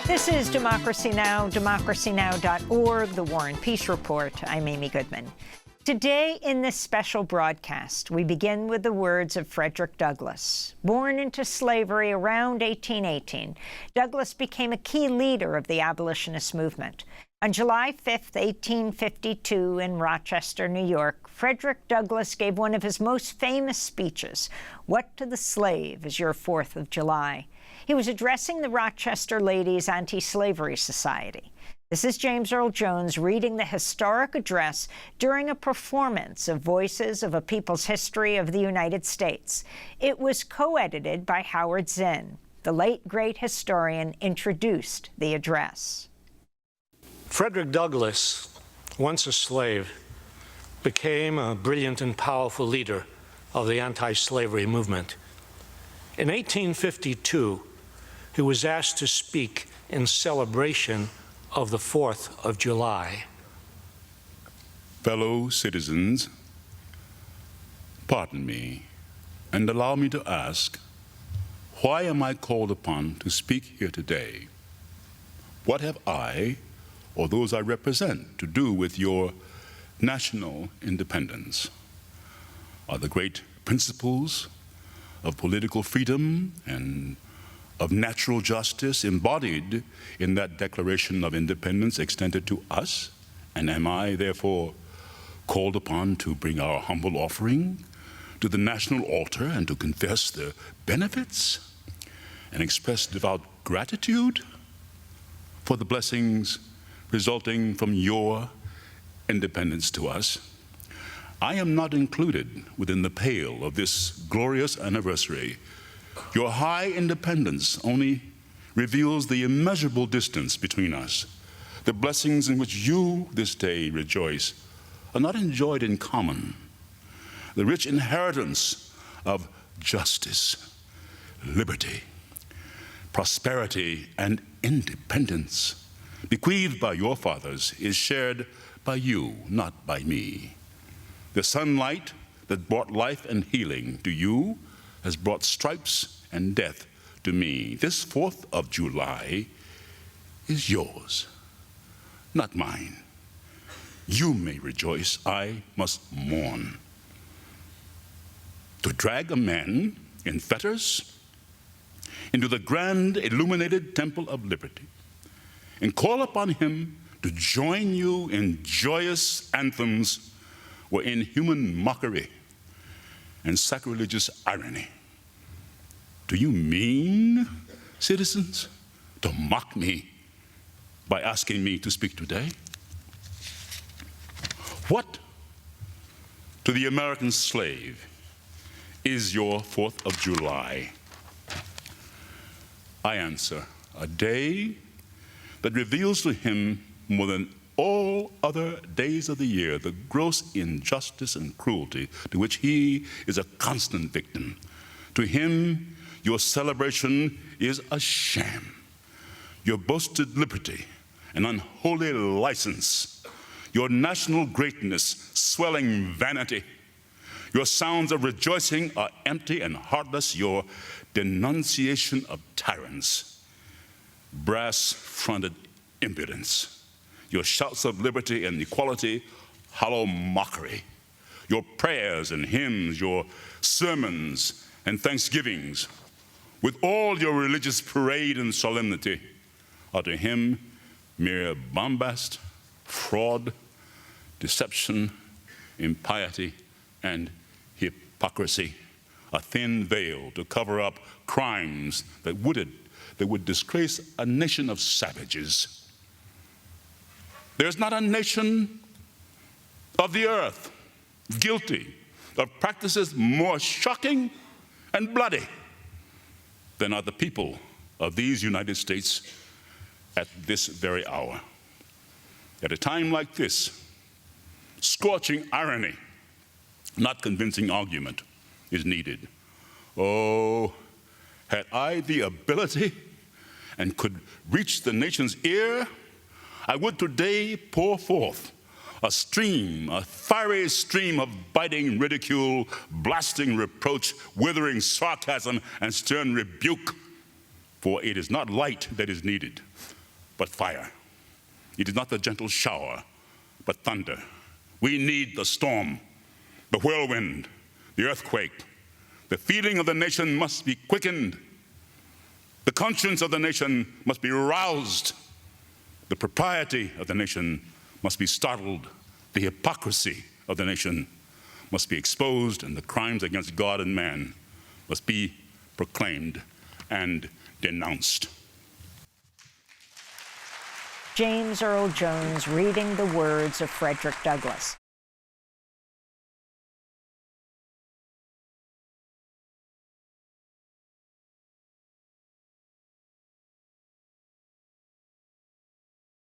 This is Democracy Now!, democracynow.org, The War and Peace Report. I'm Amy Goodman. Today, in this special broadcast, we begin with the words of Frederick Douglass. Born into slavery around 1818, Douglass became a key leader of the abolitionist movement. On July 5, 1852, in Rochester, New York, Frederick Douglass gave one of his most famous speeches, "What to the Slave is Your 4th of July?" He was addressing the Rochester Ladies Anti-Slavery Society. This is James Earl Jones reading the historic address during a performance of Voices of a People's History of the United States. It was co-edited by Howard Zinn. The late great historian introduced the address. Frederick Douglass, once a slave, became a brilliant and powerful leader of the anti-slavery movement. In 1852, he was asked to speak in celebration of the 4th of July. Fellow citizens, pardon me and allow me to ask, why am I called upon to speak here today? What have I, or those I represent, to do with your national independence? Are the great principles of political freedom and of natural justice embodied in that Declaration of Independence extended to us? And am I, therefore, called upon to bring our humble offering to the national altar and to confess the benefits and express devout gratitude for the blessings resulting from your independence to us? I am not included within the pale of this glorious anniversary. Your high independence only reveals the immeasurable distance between us. The blessings in which you this day rejoice are not enjoyed in common. The rich inheritance of justice, liberty, prosperity, and independence bequeathed by your fathers is shared by you, not by me. The sunlight that brought life and healing to you has brought stripes and death to me. This 4th of July is yours, not mine. You may rejoice, I must mourn. To drag a man in fetters into the grand illuminated temple of liberty and call upon him to join you in joyous anthems were inhuman mockery and sacrilegious irony. Do you mean, citizens, to mock me by asking me to speak today? What to the American slave is your 4th of July? I answer, a day that reveals to him more than all other days of the year the gross injustice and cruelty to which he is a constant victim. To him, your celebration is a sham. Your boasted liberty, an unholy license. Your national greatness, swelling vanity. Your sounds of rejoicing are empty and heartless. Your denunciation of tyrants, brass-fronted impudence. Your shouts of liberty and equality, hollow mockery. Your prayers and hymns, your sermons and thanksgivings, with all your religious parade and solemnity, are to him mere bombast, fraud, deception, impiety, and hypocrisy, a thin veil to cover up crimes that would disgrace a nation of savages. There's not a nation of the earth guilty of practices more shocking and bloody than are the people of these United States at this very hour. At a time like this, scorching irony, not convincing argument, is needed. Oh, had I the ability and could reach the nation's ear, I would today pour forth a fiery stream of biting ridicule, blasting reproach, withering sarcasm, and stern rebuke. For it is not light that is needed, but fire. It is not the gentle shower, but thunder. We need the storm, the whirlwind, the earthquake. The feeling of the nation must be quickened. The conscience of the nation must be roused. The propriety of the nation must be startled. The hypocrisy of the nation must be exposed, and the crimes against God and man must be proclaimed and denounced. James Earl Jones reading the words of Frederick Douglass.